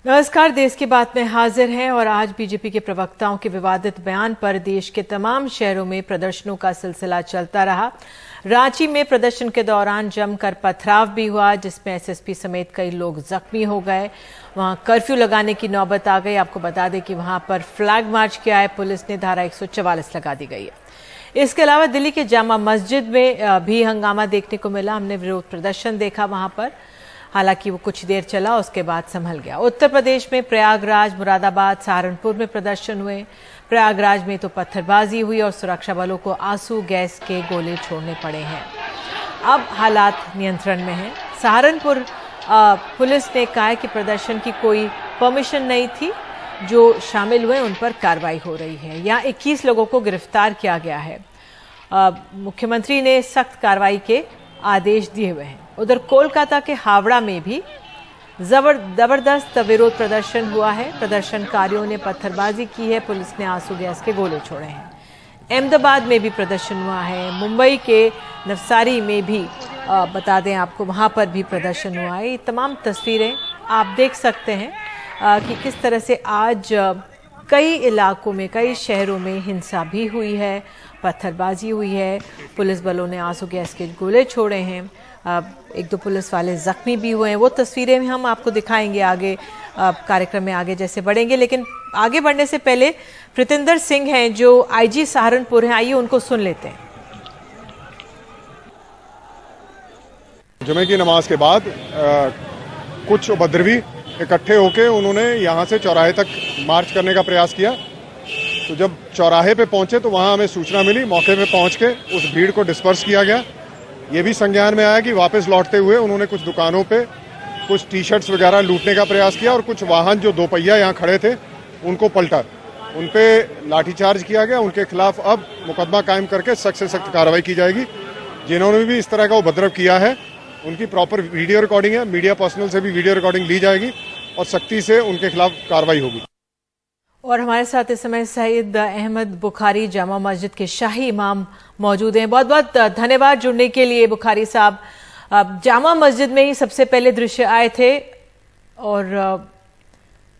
नमस्कार, देश की बात में हाजिर हैं और आज बीजेपी के प्रवक्ताओं के विवादित बयान पर देश के तमाम शहरों में प्रदर्शनों का सिलसिला चलता रहा। रांची में प्रदर्शन के दौरान जमकर पथराव भी हुआ, जिसमें एसएसपी समेत कई लोग जख्मी हो गए। वहां कर्फ्यू लगाने की नौबत आ गई। आपको बता दें कि वहां पर फ्लैग मार्च किया है पुलिस ने, धारा 144 लगा दी गई है। इसके अलावा दिल्ली के जामा मस्जिद में भी हंगामा देखने को मिला। हमने विरोध प्रदर्शन देखा वहां पर, हालांकि वो कुछ देर चला, उसके बाद संभल गया। उत्तर प्रदेश में प्रयागराज, मुरादाबाद, सहारनपुर में प्रदर्शन हुए। प्रयागराज में तो पत्थरबाजी हुई और सुरक्षा बलों को आंसू गैस के गोले छोड़ने पड़े हैं। अब हालात नियंत्रण में हैं। सहारनपुर पुलिस ने कहा है कि प्रदर्शन की कोई परमिशन नहीं थी, जो शामिल हुए उन पर कार्रवाई हो रही है। यहाँ 21 लोगों को गिरफ्तार किया गया है। मुख्यमंत्री ने सख्त कार्रवाई के आदेश दिए हुए हैं। उधर कोलकाता के हावड़ा में भी जबरदस्त विरोध प्रदर्शन हुआ है। प्रदर्शनकारियों ने पत्थरबाजी की है, पुलिस ने आंसू गैस के गोले छोड़े हैं। अहमदाबाद में भी प्रदर्शन हुआ है। मुंबई के नवसारी में भी बता दें आपको, वहां पर भी प्रदर्शन हुआ है। ये तमाम तस्वीरें आप देख सकते हैं कि किस तरह से आज कई इलाकों में, कई शहरों में हिंसा भी हुई है, पत्थरबाजी हुई है, पुलिस बलों ने आंसू गैस के गोले छोड़े हैं। एक दो पुलिस वाले जख्मी भी हुए हैं। वो तस्वीरें हम आपको दिखाएंगे आगे, कार्यक्रम में आगे जैसे बढ़ेंगे। लेकिन आगे बढ़ने से पहले प्रीतिंदर सिंह हैं जो आईजी सहारनपुर हैं, आइए उनको सुन लेते हैं। जुमे की नमाज के बाद कुछ उपद्रवी इकट्ठे होकर उन्होंने यहाँ से चौराहे तक मार्च करने का प्रयास किया। तो जब चौराहे पे पहुंचे तो वहाँ हमें सूचना मिली। मौके पे पहुंच के उस भीड़ को डिस्पर्स किया गया। ये भी संज्ञान में आया कि वापस लौटते हुए उन्होंने कुछ दुकानों पे कुछ टी शर्ट्स वगैरह लूटने का प्रयास किया और कुछ वाहन जो दो पहिया यहाँ खड़े थे उनको पलटा, उन पे लाठीचार्ज किया गया। उनके खिलाफ अब मुकदमा कायम करके सख्त से सख्त कार्रवाई की जाएगी। जिन्होंने भी इस तरह का उपद्रव किया है उनकी प्रॉपर वीडियो रिकॉर्डिंग है, मीडिया पर्सनल से भी वीडियो रिकॉर्डिंग ली जाएगी और सख्ती से उनके खिलाफ कार्रवाई होगी। और हमारे साथ इस समय सईद अहमद बुखारी, जामा मस्जिद के शाही इमाम मौजूद हैं। बहुत बहुत धन्यवाद जुड़ने के लिए बुखारी साहब। जामा मस्जिद में ही सबसे पहले दृश्य आए थे और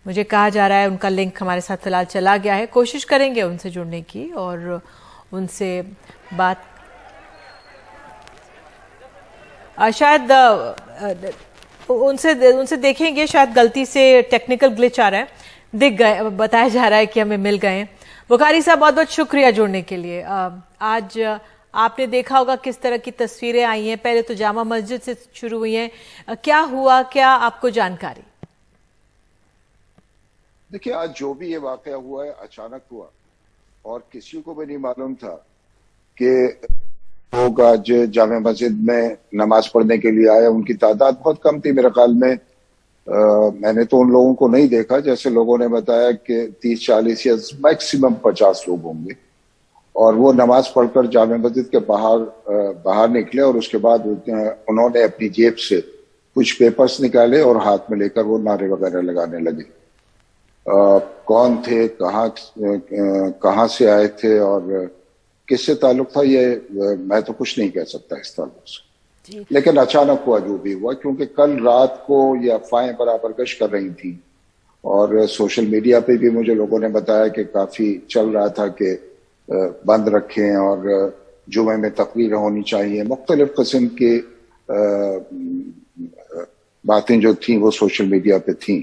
मुझे कहा जा रहा है उनका लिंक हमारे साथ फिलहाल चला गया है। कोशिश करेंगे उनसे जुड़ने की और उनसे बात, शायद उनसे देखेंगे। शायद गलती से टेक्निकल ग्लिच आ रहा है, दिख गए, बताया जा रहा है कि हमें मिल गए। बुखारी साहब बहुत बहुत शुक्रिया जुड़ने के लिए। आज आपने देखा होगा किस तरह की तस्वीरें आई हैं। पहले तो जामा मस्जिद से शुरू हुई हैं, क्या हुआ, क्या आपको जानकारी? देखिए, आज जो भी ये वाकया हुआ है अचानक हुआ और किसी को भी नहीं मालूम था कि लोग आज जामा मस्जिद में नमाज पढ़ने के लिए आए। उनकी तादाद बहुत कम थी मेरे ख्याल में। मैंने तो उन लोगों को नहीं देखा, जैसे लोगों ने बताया कि 30-40 या मैक्सिमम 50 लोग होंगे। और वो नमाज पढ़कर जामा मस्जिद के बाहर निकले और उसके बाद उन्होंने अपनी जेब से कुछ पेपर्स निकाले और हाथ में लेकर वो नारे वगैरह लगाने लगे। कौन थे, कहाँ से आए थे और किससे ताल्लुक था, ये मैं तो कुछ नहीं कह सकता इस ताल्लुक से। लेकिन अचानक हुआ जो भी हुआ, क्योंकि कल रात को ये अफवाहें बराबर गश्त कर रही थी और सोशल मीडिया पे भी मुझे लोगों ने बताया कि काफी चल रहा था कि बंद रखें और जुमे में तकरीर होनी चाहिए। मुख्तलिफ किस्म की बातें जो थी वो सोशल मीडिया पे थी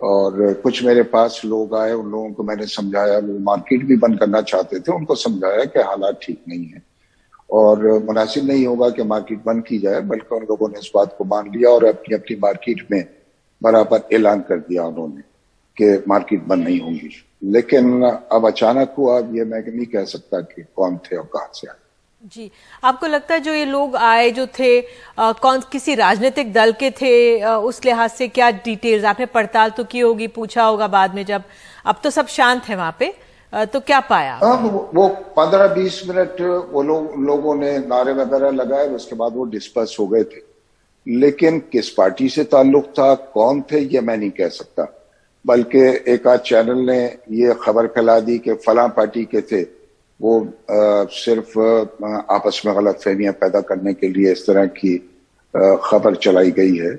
और कुछ मेरे पास लोग आए, उन लोगों को मैंने समझाया। वो मार्केट भी बंद करना चाहते थे, उनको समझाया कि हालात ठीक नहीं है और मुनासिब नहीं होगा कि मार्केट बंद की जाए, बल्कि उन लोगों ने इस बात को मान लिया और अपनी अपनी मार्केट में बराबर ऐलान कर दिया उन्होंने कि मार्केट बंद नहीं होंगी। लेकिन अब अचानक हुआ, अब ये मैं नहीं कह सकता कि कौन थे और कहां से आए। जी, आपको लगता है जो ये लोग आए जो थे कौन, किसी राजनीतिक दल के थे? उस लिहाज से क्या डिटेल्स आपने पड़ताल तो की होगी, पूछा होगा बाद में जब, अब तो सब शांत है वहां पे, तो क्या पाया? वो 15-20 मिनट वो लोगों ने नारे वगैरह लगाए, उसके बाद वो डिस्पर्स हो गए थे। लेकिन किस पार्टी से ताल्लुक था, कौन थे, ये मैं नहीं कह सकता। बल्कि एक आध चैनल ने ये खबर फैला दी कि फलां पार्टी के थे। वो सिर्फ आपस में गलतफहमियां पैदा करने के लिए इस तरह की खबर चलाई गई है।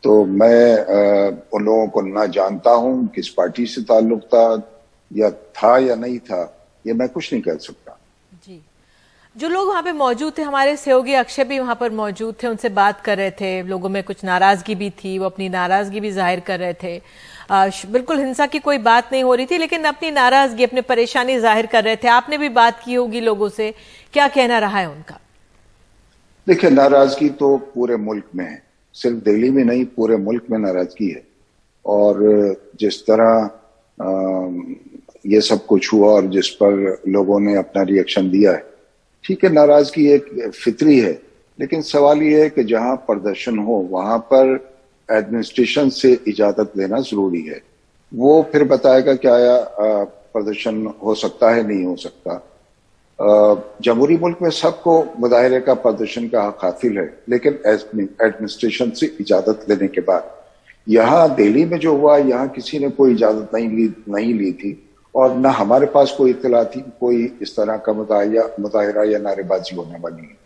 तो मैं उन लोगों को ना जानता हूं, किस पार्टी से ताल्लुक था या नहीं था, ये मैं कुछ नहीं कह सकता। जी, जो लोग वहां पे मौजूद थे, हमारे सहयोगी अक्षय भी वहां पर मौजूद थे, उनसे बात कर रहे थे, लोगों में कुछ नाराजगी भी थी, वो अपनी नाराजगी भी जाहिर कर रहे थे। बिल्कुल हिंसा की कोई बात नहीं हो रही थी, लेकिन अपनी नाराजगी, अपनी परेशानी जाहिर कर रहे थे। आपने भी बात की होगी लोगों से, क्या कहना रहा है उनका? देखिए, नाराजगी तो पूरे मुल्क में है, सिर्फ दिल्ली में नहीं, पूरे मुल्क में नाराजगी है। और जिस तरह ये सब कुछ हुआ और जिस पर लोगों ने अपना रिएक्शन दिया है, ठीक है, नाराजगी एक फितरी है, लेकिन सवाल ये है कि जहां प्रदर्शन हो वहां पर एडमिनिस्ट्रेशन से इजाजत लेना जरूरी है। वो फिर बताएगा क्या प्रदर्शन हो सकता है, नहीं हो सकता। जमहूरी मुल्क में सबको मुजाहरे का, प्रदर्शन का हक हासिल है, लेकिन एडमिनिस्ट्रेशन से इजाजत लेने के बाद। यहाँ दिल्ली में जो हुआ, यहाँ किसी ने कोई इजाजत नहीं ली थी, और न हमारे पास कोई इत्तला थी कोई इस तरह का मुजाहिरा या नारेबाजी होने वाली है।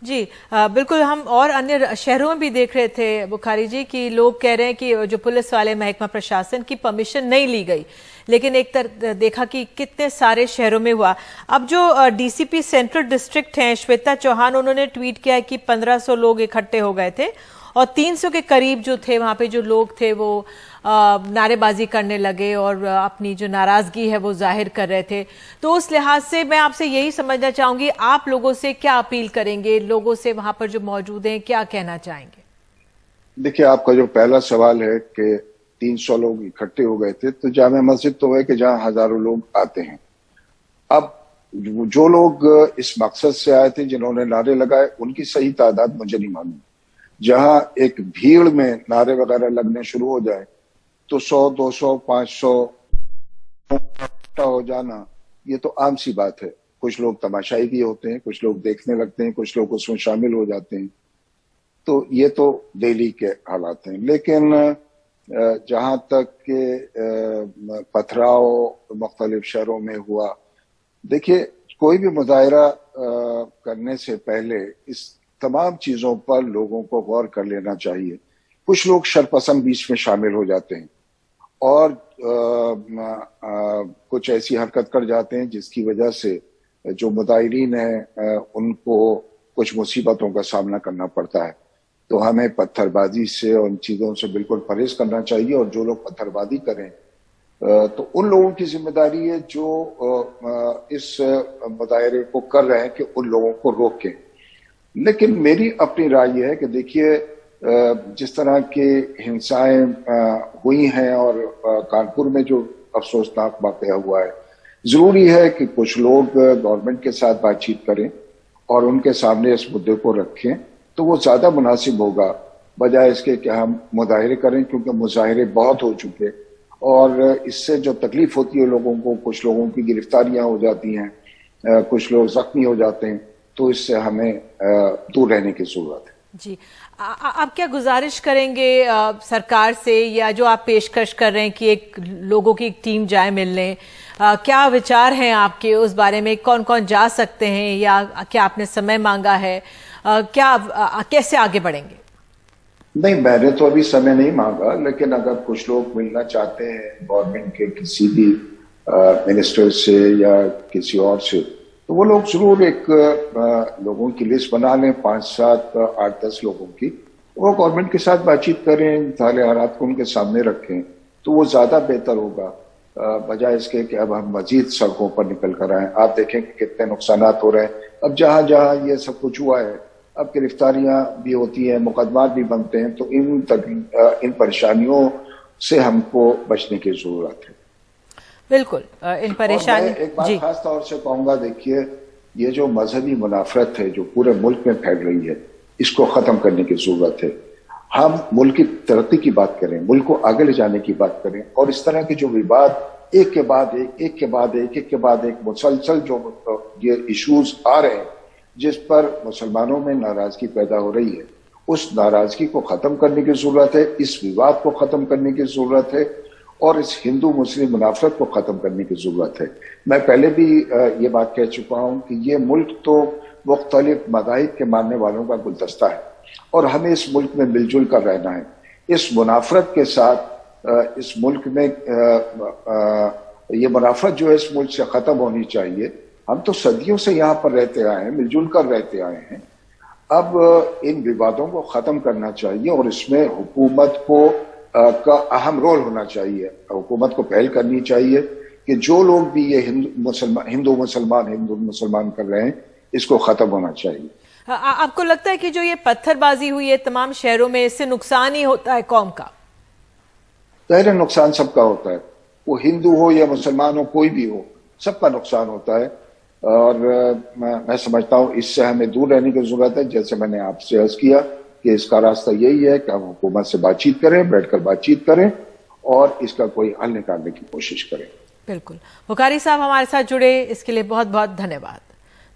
जी बिल्कुल, हम और अन्य शहरों में भी देख रहे थे बुखारी जी कि लोग कह रहे हैं कि जो पुलिस वाले, महकमा प्रशासन की परमिशन नहीं ली गई, लेकिन एक तरह देखा कि कितने सारे शहरों में हुआ। अब जो डीसीपी सेंट्रल डिस्ट्रिक्ट हैं श्वेता चौहान, उन्होंने ट्वीट किया है कि 1500 लोग इकट्ठे हो गए थे और 300 के करीब जो थे वहां पे जो लोग थे वो नारेबाजी करने लगे और अपनी जो नाराजगी है वो जाहिर कर रहे थे। तो उस लिहाज से मैं आपसे यही समझना चाहूंगी, आप लोगों से क्या अपील करेंगे, लोगों से वहां पर जो मौजूद हैं क्या कहना चाहेंगे? देखिए, आपका जो पहला सवाल है कि 300 लोग इकट्ठे हो गए थे, तो जामे मस्जिद तो है कि जहां हजारों लोग आते हैं। अब जो लोग इस मकसद से आए थे, जिन्होंने नारे लगाए, उनकी सही तादाद मुझे नहीं मालूम। जहां एक भीड़ में नारे वगैरह लगने शुरू हो जाए तो 100, 200, 500 हो जाना, ये तो आम सी बात है। कुछ लोग तमाशाई भी होते हैं, कुछ लोग देखने लगते हैं, कुछ लोग उसमें शामिल हो जाते हैं। तो ये तो दिल्ली के हालात हैं। लेकिन जहां तक के पथराव मुख्तलिफ शहरों में हुआ, देखिए, कोई भी मुजाहिरा करने से पहले इस तमाम चीजों पर लोगों को गौर कर लेना चाहिए। कुछ लोग शरपसंद बीच में शामिल हो जाते हैं और कुछ ऐसी हरकत कर जाते हैं जिसकी वजह से जो मुजाहिरीन हैं उनको कुछ मुसीबतों का सामना करना पड़ता है। तो हमें पत्थरबाजी से और उन चीजों से बिल्कुल परहेज करना चाहिए, और जो लोग पत्थरबाजी करें तो उन लोगों की जिम्मेदारी है जो इस मुजाहिरे को कर रहे हैं कि उन लोगों को रोकें। लेकिन मेरी अपनी राय यह है कि देखिए, जिस तरह की हिंसाएं हुई हैं और कानपुर में जो अफसोसनाक वाकया हुआ है, जरूरी है कि कुछ लोग गवर्नमेंट के साथ बातचीत करें और उनके सामने इस मुद्दे को रखें, तो वो ज्यादा मुनासिब होगा बजाय इसके कि हम मुजाहिरे करें, क्योंकि मुजाहिरे बहुत हो चुके और इससे जो तकलीफ होती है लोगों को, कुछ लोगों की गिरफ्तारियां हो जाती हैं, कुछ लोग जख्मी हो जाते हैं, तो इससे हमें दूर रहने की जरूरत है। जी, आप क्या गुजारिश करेंगे सरकार से, या जो आप पेशकश कर रहे हैं कि एक लोगों की एक टीम जाए मिलने, क्या विचार हैं आपके उस बारे में? कौन कौन जा सकते हैं, या क्या आपने समय मांगा है? कैसे आगे बढ़ेंगे? नहीं, मैंने तो अभी समय नहीं मांगा, लेकिन अगर कुछ लोग मिलना चाहते हैं गवर्नमेंट के किसी भी मिनिस्टर से या किसी और से, तो वो लोग जरूर एक लोगों की लिस्ट बना लें, 5, 7, 8, 10 लोगों की। वो गवर्नमेंट के साथ बातचीत करें, सारे हालात को उनके सामने रखें, तो वो ज्यादा बेहतर होगा बजाय इसके कि अब हम मजीद सड़कों पर निकल कर आए। आप देखें कि कितने नुकसानात हो रहे हैं। अब जहां जहां ये सब कुछ हुआ है, अब गिरफ्तारियां भी होती हैं, मुकदमात भी बनते हैं, तो इन परेशानियों से हमको बचने की जरूरत है। बिल्कुल, इन परेशानी, एक बात खास तौर से कहूंगा, देखिए, ये जो मजहबी मुनाफरत है जो पूरे मुल्क में फैल रही है, इसको खत्म करने की जरूरत है। हम मुल्क की तरक्की की बात करें, मुल्क को आगे ले जाने की बात करें, और इस तरह के जो विवाद एक के बाद एक मुसलसल जो ये इश्यूज आ रहे हैं, जिस पर मुसलमानों में नाराजगी पैदा हो रही है, उस नाराजगी को खत्म करने की जरूरत है, इस विवाद को खत्म करने की जरूरत है, और इस हिंदू मुस्लिम मुनाफरत को खत्म करने की जरूरत है। मैं पहले भी ये बात कह चुका हूं कि ये मुल्क तो मुख्तलिफ मज़ाहिब के मानने वालों का गुलदस्ता है, और हमें इस मुल्क में मिलजुल कर रहना है। इस मुनाफरत के साथ इस मुल्क में ये मुनाफरत जो है इस मुल्क से खत्म होनी चाहिए। हम तो सदियों से यहाँ पर रहते आए हैं, मिलजुल कर रहते आए हैं। अब इन विवादों को खत्म करना चाहिए और इसमें हुकूमत को का अहम रोल होना चाहिए। हुकूमत को पहल करनी चाहिए कि जो लोग भी ये हिंदू मुसलमान कर रहे हैं, इसको खत्म होना चाहिए। आपको लगता है कि जो ये पत्थरबाजी हुई है तमाम शहरों में, इससे नुकसान ही होता है कौम का? ज़ाहिर नुकसान सबका होता है, वो हिंदू हो या मुसलमान हो, कोई भी हो, सबका नुकसान होता है। और मैं समझता हूँ इससे हमें दूर रहने की जरूरत है। जैसे मैंने आपसे अर्ज किया कि इसका रास्ता यही है कि हम हुकूमत से बातचीत करें, बैठकर बातचीत करें और इसका कोई हल निकालने की कोशिश करें। बिल्कुल। बुखारी साहब हमारे साथ जुड़े, इसके लिए बहुत बहुत धन्यवाद।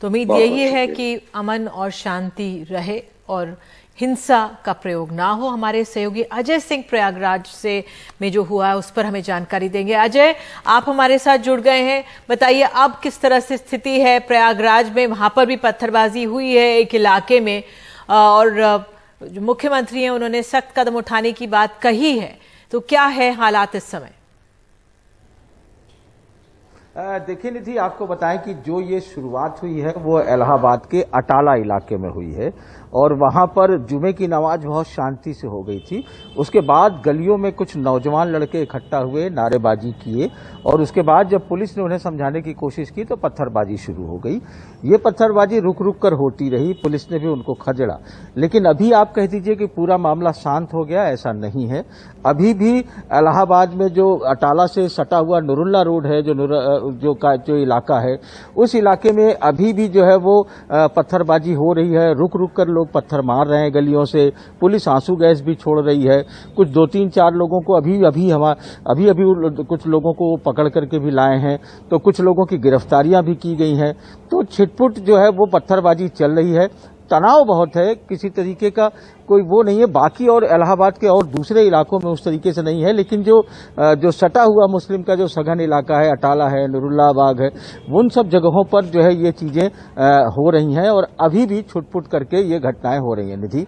तो उम्मीद यही है कि अमन और शांति रहे और हिंसा का प्रयोग ना हो। हमारे सहयोगी अजय सिंह प्रयागराज से में जो हुआ है उस पर हमें जानकारी देंगे। अजय, आप हमारे साथ जुड़ गए हैं, बताइए अब किस तरह से स्थिति है प्रयागराज में? वहां पर भी पत्थरबाजी हुई है एक इलाके में और जो मुख्यमंत्री हैं उन्होंने सख्त कदम उठाने की बात कही है, तो क्या है हालात इस समय? देखिए निधि, आपको बताएं कि जो ये शुरुआत हुई है वो इलाहाबाद के अटाला इलाके में हुई है और वहां पर जुमे की नमाज बहुत शांति से हो गई थी। उसके बाद गलियों में कुछ नौजवान लड़के इकट्ठा हुए, नारेबाजी किए और उसके बाद जब पुलिस ने उन्हें समझाने की कोशिश की तो पत्थरबाजी शुरू हो गई। ये पत्थरबाजी रुक रुक कर होती रही, पुलिस ने भी उनको खदेड़ा। लेकिन अभी आप कह दीजिए कि पूरा मामला शांत हो गया, ऐसा नहीं है। अभी भी इलाहाबाद में जो अटाला से सटा हुआ नुरुल्ला रोड है, जो इलाका है, उस इलाके में अभी भी जो है वो पत्थरबाजी हो रही है। रुक रुक कर लोग पत्थर मार रहे हैं गलियों से। पुलिस आंसू गैस भी छोड़ रही है। कुछ 2-3-4 लोगों को अभी कुछ लोगों को पकड़ करके भी लाए हैं, तो कुछ लोगों की गिरफ्तारियां भी की गई हैं। तो छिटपुट जो है वो पत्थरबाजी चल रही है। तनाव बहुत है, किसी तरीके का कोई वो नहीं है। बाकी और इलाहाबाद के और दूसरे इलाकों में उस तरीके से नहीं है, लेकिन जो सटा हुआ मुस्लिम का जो सघन इलाका है, अटाला है, नुरुल्लाबाग है, उन सब जगहों पर जो है ये चीजें हो रही हैं और अभी भी छुटपुट करके ये घटनाएं हो रही हैं। निधि,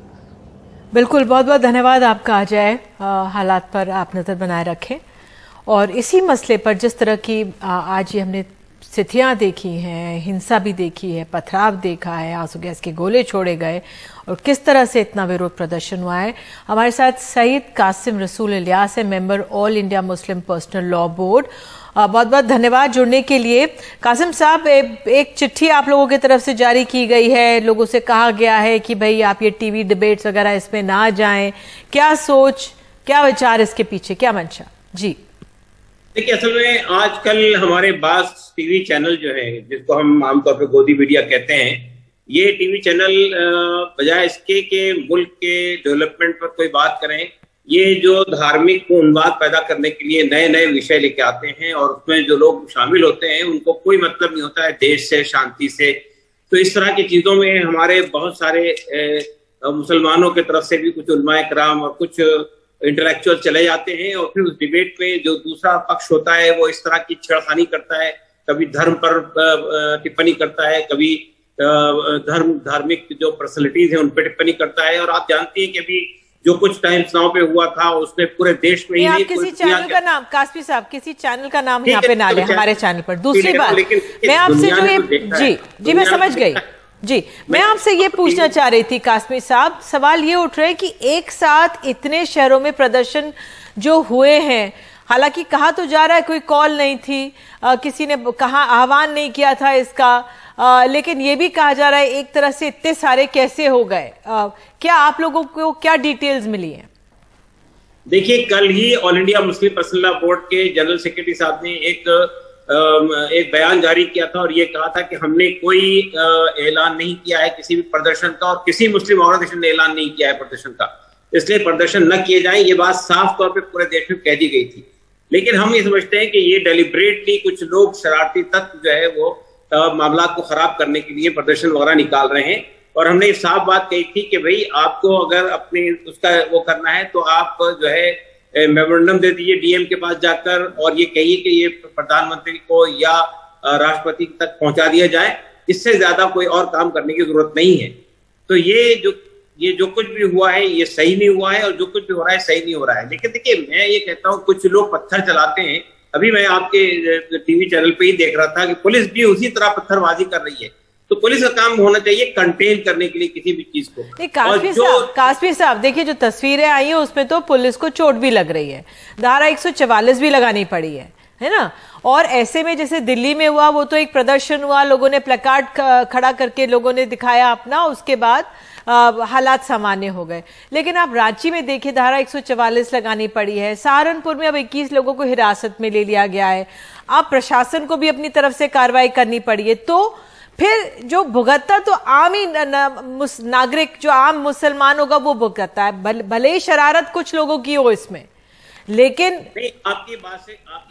बिल्कुल, बहुत बहुत धन्यवाद आपका अजय। हालात पर आप नजर बनाए रखें और इसी मसले पर जिस तरह की आज ये हमने स्थितियां देखी हैं, हिंसा भी देखी है, पथराव देखा है, आंसू गैस के गोले छोड़े गए और किस तरह से इतना विरोध प्रदर्शन हुआ है। हमारे साथ सईद कासिम रसूल इलियास है, member all India Muslim personal law board. बहुत बहुत धन्यवाद जुड़ने के लिए। कासिम साहब, एक चिट्ठी आप लोगों की तरफ से जारी की गई है, लोगों से कहा गया है कि भाई आप ये टीवी डिबेट्स वगैरह इसमें ना जाएं, क्या सोच, क्या विचार इसके पीछे, क्या मंशा? जी देखिए, असल में आजकल हमारे पास टीवी चैनल जो है, जिसको हम आमतौर पर गोदी मीडिया कहते हैं, ये टीवी चैनल बजाय इसके कि मुल्क के डेवलपमेंट पर कोई बात करें, ये जो धार्मिक उन्माद पैदा करने के लिए नए नए विषय लेके आते हैं और उसमें जो लोग शामिल होते हैं उनको कोई मतलब नहीं होता है देश से, शांति से। तो इस तरह की चीजों में हमारे बहुत सारे मुसलमानों की तरफ से भी कुछ उलमाए कराम और कुछ इंटेलेक्चुअल चले जाते हैं और फिर उस डिबेट में जो दूसरा पक्ष होता है वो इस तरह की छेड़खानी करता है, कभी धर्म पर टिप्पणी करता है, कभी धार्मिक जो पर्सनैलिटीज हैं उन पर टिप्पणी करता है। और आप जानती हैं कि अभी जो कुछ टाइम्स नाउ पे हुआ था उसने पूरे देश में ही नहीं, किसी चैनल का नाम, कासमी साहब, किसी चैनल का नाम यहाँ पे ना ले हमारे चैनल पर। दूसरी बात, मैं आपसे जो ये जी मैं समझ गई जी, मैं आपसे ये पूछना चाह रही थी कासमी साहब, सवाल ये उठ रहा है कि एक साथ इतने शहरों में प्रदर्शन जो हुए हैं, हालांकि कहा तो जा रहा है कोई कॉल नहीं थी, किसी ने कहा आह्वान नहीं किया था इसका, लेकिन ये भी कहा जा रहा है एक तरह से इतने सारे कैसे हो गए? क्या आप लोगों को क्या डिटेल्स मिली हैं? देखिए, कल ही all India Muslim personal law board के जनरल सेक्रेटरी साहब ने एक बयान जारी किया था और ये कहा था कि हमने कोई ऐलान नहीं किया है किसी भी प्रदर्शन का और किसी मुस्लिम ऑर्गेनाइजेशन ने ऐलान नहीं किया है प्रदर्शन का, इसलिए प्रदर्शन न किए जाएं, ये बात साफ तौर पे पूरे देश में कह दी गई थी। लेकिन हम ये समझते हैं कि ये डेलिब्रेटली कुछ लोग शरारती तत्व जो है वो मामला को खराब करने के लिए प्रदर्शन वगैरह निकाल रहे हैं। और हमने साफ बात कही थी कि भाई आपको अगर अपने उसका वो करना है तो आप जो है मेमोरेंडम दे दीजिए डीएम के पास जाकर और ये कहिए कि ये प्रधानमंत्री को या राष्ट्रपति तक पहुंचा दिया जाए, इससे ज्यादा कोई और काम करने की जरूरत नहीं है। तो ये जो ये जो कुछ भी हुआ है ये सही नहीं हुआ है, और जो कुछ भी हो रहा है सही नहीं हो रहा है। लेकिन देखिए, मैं ये कहता हूँ, कुछ लोग पत्थर चलाते हैं। अभी मैं आपके टीवी चैनल पे ही देख रहा था कि पुलिस भी उसी तरह पत्थरबाजी कर रही है। तो पुलिस का काम होना चाहिए कंटेन करने के लिए किसी भी चीज को। कासफी साहब देखिए, जो तस्वीरें आई है उसमें तो पुलिस को चोट भी लग रही है, धारा 144 भी लगानी पड़ी है ना। और ऐसे में जैसे दिल्ली में हुआ, वो तो एक प्रदर्शन हुआ, लोगों ने प्लेकार्ड खड़ा करके लोगों ने दिखाया अपना, उसके बाद हालात सामान्य हो गए। लेकिन आप रांची में देखिए, धारा 144 लगानी पड़ी है। सहारनपुर में अब 21 लोगों को हिरासत में ले लिया गया है। अब प्रशासन को भी अपनी तरफ से कार्रवाई करनी पड़ी है। तो फिर जो भुगतता तो आम ही नागरिक, जो आम मुसलमान होगा वो भुगतता है, भले ही शरारत कुछ लोगों की हो इसमें, लेकिन नहीं, आपकी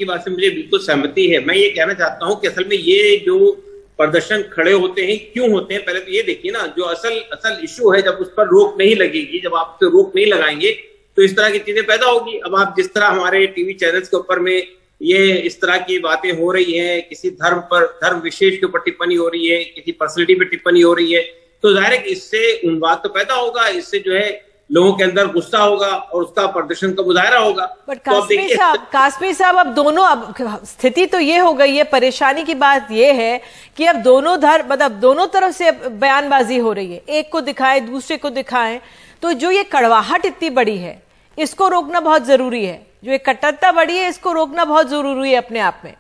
बात से मुझे बिल्कुल सहमति है। मैं ये कहना चाहता हूं कि असल में ये जो प्रदर्शन खड़े होते हैं, क्यों होते हैं, पहले तो ये देखिए ना, जो असल इश्यू है, जब उस पर रोक नहीं लगेगी, जब आप उस पर रोक नहीं लगाएंगे तो इस तरह की चीजें पैदा होगी। अब आप जिस तरह हमारे टीवी चैनल्स के ऊपर में ये इस तरह की बातें हो रही है, किसी धर्म विशेष के ऊपर टिप्पणी हो रही है, किसी पर्सनैलिटी पे टिप्पणी हो रही है, तो जाहिर है कि इससे उन्माद तो पैदा होगा, इससे जो है लोगों के अंदर गुस्सा होगा और उसका प्रदर्शन का मुजाहरा होगा। बट कासमी साहब, अब दोनों, अब स्थिति तो ये हो गई है, परेशानी की बात ये है कि अब दोनों मतलब दोनों तरफ से बयानबाजी हो रही है, एक को दिखाएं दूसरे को दिखाएं। तो जो ये कड़वाहट इतनी बड़ी है, इसको रोकना बहुत जरूरी है। जो ये कट्टरता बढ़ी है, इसको रोकना बहुत जरूरी है अपने आप में।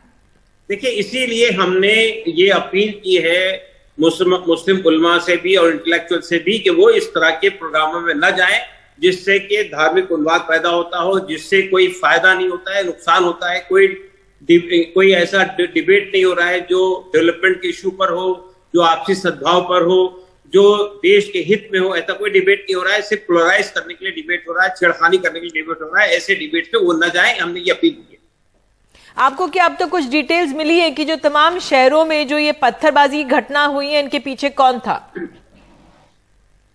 देखिए, इसीलिए हमने ये अपील की है मुस्लिम उलमा से भी और इंटेलेक्चुअल से भी कि वो इस तरह के प्रोग्रामों में न जाएं जिससे कि धार्मिक उन्माद पैदा होता हो, जिससे कोई फायदा नहीं होता है, नुकसान होता है। कोई ऐसा डिबेट नहीं हो रहा है जो डेवलपमेंट के इशू पर हो, जो आपसी सद्भाव पर हो, जो देश के हित में हो। ऐसा कोई डिबेट नहीं हो रहा है, सिर्फ पोलराइज करने के लिए डिबेट हो रहा है, छेड़खानी करने के लिए डिबेट हो रहा है। ऐसे डिबेट पे वो न जाए, हमने ये अपील की है। आपको क्या अब तक कुछ डिटेल्स मिली है कि जो तमाम शहरों में जो ये पत्थरबाजी की घटना हुई है, इनके पीछे कौन था?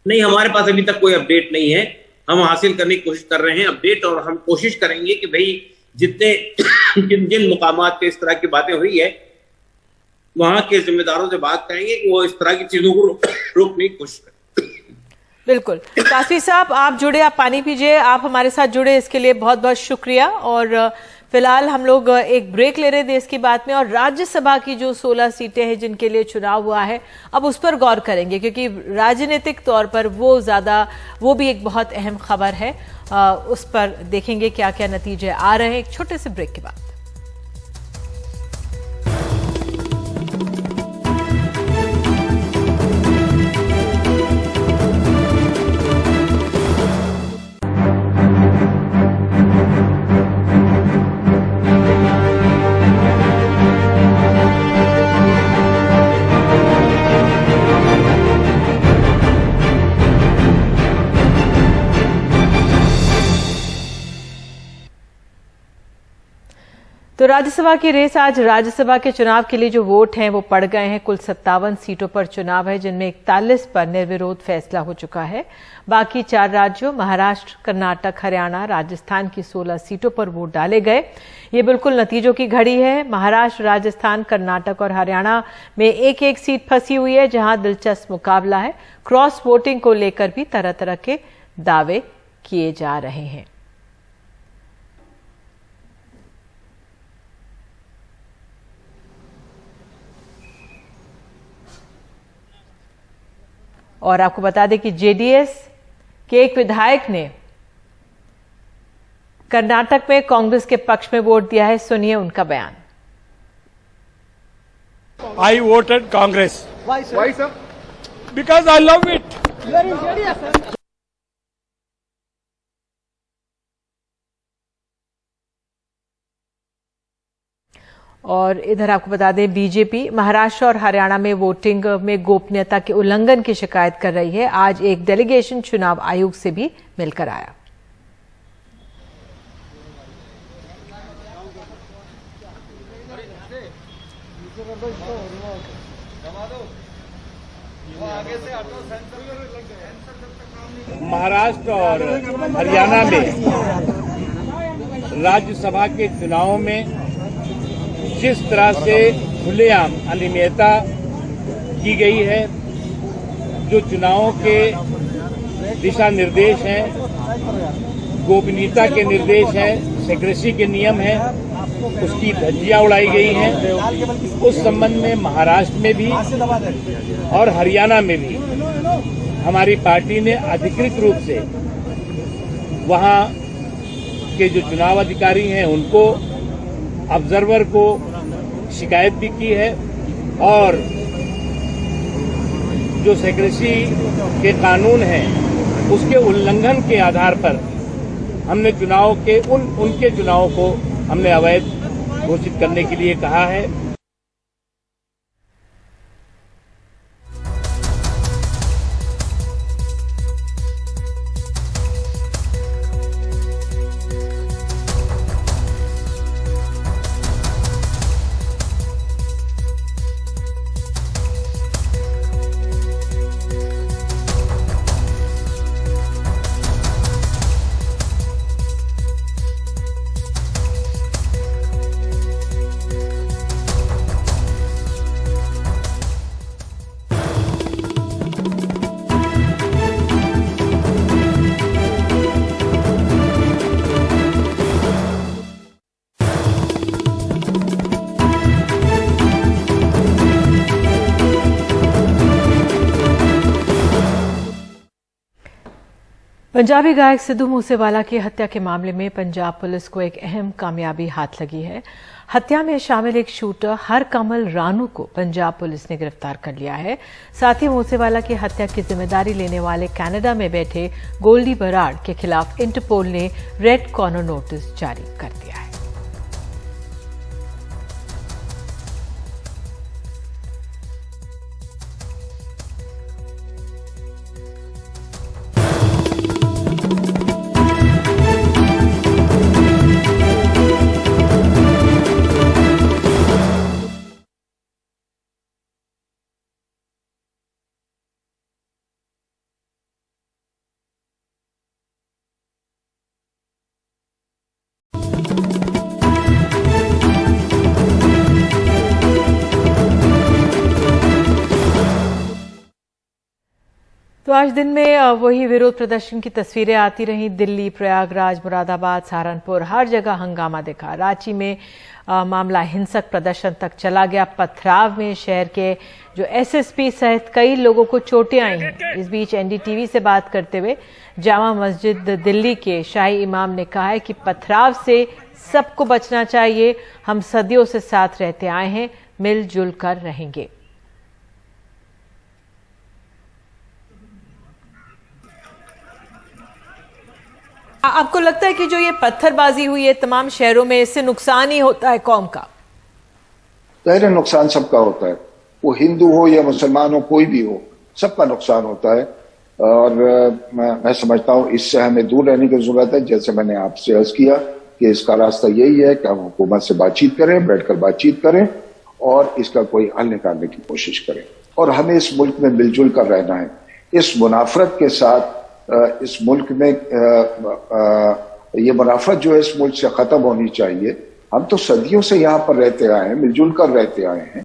नहीं, हमारे पास अभी तक कोई अपडेट नहीं है। हम हासिल करने की कोशिश कर रहे हैं अपडेट, और हम कोशिश करेंगे कि भाई जिन मुकामात पे इस तरह की बातें हुई है, वहां के जिम्मेदारों से बात करेंगे कि वो इस तरह की चीजों को रोकने की कोशिश करें। बिल्कुल। कासफी साहब, आप जुड़े, आप पानी पीजिए, आप हमारे साथ जुड़े, इसके लिए बहुत बहुत शुक्रिया। और फिलहाल हम लोग एक ब्रेक ले रहे हैं देश की बात में, और राज्यसभा की जो 16 सीटें हैं जिनके लिए चुनाव हुआ है, अब उस पर गौर करेंगे, क्योंकि राजनीतिक तौर पर वो भी एक बहुत अहम खबर है। उस पर देखेंगे क्या क्या नतीजे आ रहे हैं एक छोटे से ब्रेक के बाद। तो राज्यसभा की रेस, आज राज्यसभा के चुनाव के लिए जो वोट हैं वो पड़ गए हैं। कुल 57 सीटों पर चुनाव है, जिनमें 41 पर निर्विरोध फैसला हो चुका है। बाकी 4 राज्यों महाराष्ट्र, कर्नाटक, हरियाणा, राजस्थान की 16 सीटों पर वोट डाले गए। ये बिल्कुल नतीजों की घड़ी है। महाराष्ट्र, राजस्थान, कर्नाटक और हरियाणा में एक एक सीट फंसी हुई है, जहां दिलचस्प मुकाबला है। क्रॉस वोटिंग को लेकर भी तरह तरह के दावे किए जा रहे हैं। और आपको बता दें कि जेडीएस के एक विधायक ने कर्नाटक में कांग्रेस के पक्ष में वोट दिया है। सुनिए उनका बयान। I voted Congress. Why, sir? Why, sir? Because I love it. You are in JDS, sir. और इधर आपको बता दें, बीजेपी महाराष्ट्र और हरियाणा में वोटिंग में गोपनीयता के उल्लंघन की शिकायत कर रही है। आज एक डेलीगेशन चुनाव आयोग से भी मिलकर आया। महाराष्ट्र और हरियाणा में राज्यसभा के चुनाव में जिस तरह से खुलेआम अनियमितता की गई है, जो चुनावों के दिशा निर्देश हैं, गोपनीयता के निर्देश हैं, सेक्रेसी के नियम हैं, उसकी धज्जियां उड़ाई गई हैं। उस संबंध में महाराष्ट्र में भी और हरियाणा में भी हमारी पार्टी ने अधिकृत रूप से वहां के जो चुनाव अधिकारी हैं उनको, ऑब्जर्वर को शिकायत भी की है और जो सेक्रेसी के कानून हैं उसके उल्लंघन के आधार पर हमने चुनाव के उनके चुनाव को हमने अवैध घोषित करने के लिए कहा है। पंजाबी गायक सिद्धू मूसेवाला की हत्या के मामले में पंजाब पुलिस को एक अहम कामयाबी हाथ लगी है। हत्या में शामिल एक शूटर हरकमल रानू को पंजाब पुलिस ने गिरफ्तार कर लिया है। साथ ही मूसेवाला की हत्या की जिम्मेदारी लेने वाले कनाडा में बैठे गोल्डी बराड़ के खिलाफ इंटरपोल ने रेड कॉर्नर नोटिस जारी कर दिया है। तो आज दिन में वही विरोध प्रदर्शन की तस्वीरें आती रहीं। दिल्ली, प्रयागराज, मुरादाबाद, सहारनपुर, हर जगह हंगामा दिखा। रांची में मामला हिंसक प्रदर्शन तक चला गया। पथराव में शहर के जो एसएसपी सहित कई लोगों को चोटें आई हैं। इस बीच एनडीटीवी से बात करते हुए जामा मस्जिद दिल्ली के शाही इमाम ने कहा है कि पथराव से सबको बचना चाहिए। हम सदियों से साथ रहते आए हैं, मिलजुल कर रहेंगे। आपको लगता है कि जो ये पत्थरबाजी हुई है तमाम शहरों में, इससे नुकसान ही होता है कौम का? ज़ाहिर नुकसान सबका होता है, वो हिंदू हो या मुसलमान हो, कोई भी हो, सबका नुकसान होता है। और मैं समझता हूँ इससे हमें दूर रहने की जरूरत है। जैसे मैंने आपसे अर्ज किया कि इसका रास्ता यही है कि हम हुकूमत से बातचीत करें, बैठकर बातचीत करें और इसका कोई हल निकालने की कोशिश करें। और हमें इस मुल्क में मिलजुल कर रहना है। इस मुनाफरत के साथ इस मुल्क में ये मुनाफरत जो है इस मुल्क से खत्म होनी चाहिए। हम तो सदियों से यहाँ पर रहते आए हैं, मिलजुल कर रहते आए हैं।